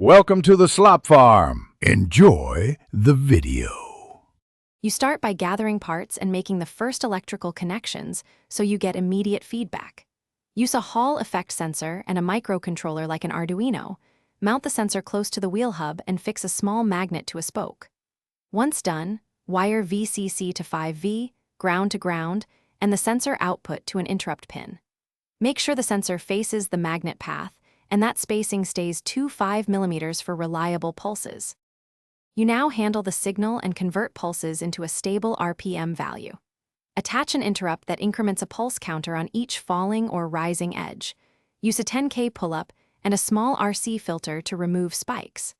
Welcome to the slop farm. Enjoy the video. You start by gathering parts and making the first electrical connections so you get immediate feedback. Use a Hall effect sensor and a microcontroller like an Arduino. Mount the sensor close to the wheel hub and fix a small magnet to a spoke. Once done, wire VCC to 5V, ground to ground, and the sensor output to an interrupt pin. Make sure the sensor faces the magnet path and that spacing stays 5 millimeters for reliable pulses. You now handle the signal and convert pulses into a stable RPM value. Attach an interrupt that increments a pulse counter on each falling or rising edge. Use a 10K pull-up and a small RC filter to remove spikes.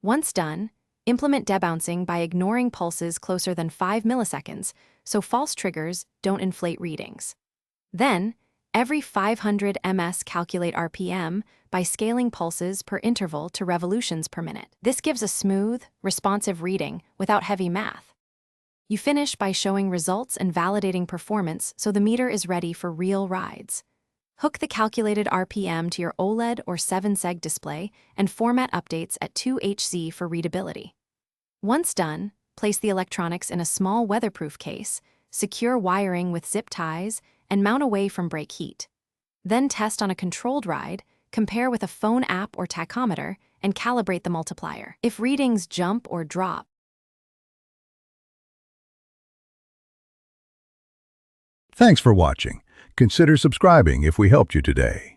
Once done, implement debouncing by ignoring pulses closer than 5 milliseconds so false triggers don't inflate readings. Then, every 500 ms calculate RPM by scaling pulses per interval to revolutions per minute. This gives a smooth, responsive reading without heavy math. You finish by showing results and validating performance so the meter is ready for real rides. Hook the calculated RPM to your OLED or 7-seg display and format updates at 2HZ for readability. Once done, place the electronics in a small weatherproof case, secure wiring with zip ties, and mount away from brake heat. Then test on a controlled ride, compare with a phone app or tachometer, and calibrate the multiplier. If readings jump or drop, Thanks for watching. Consider subscribing if we helped you today.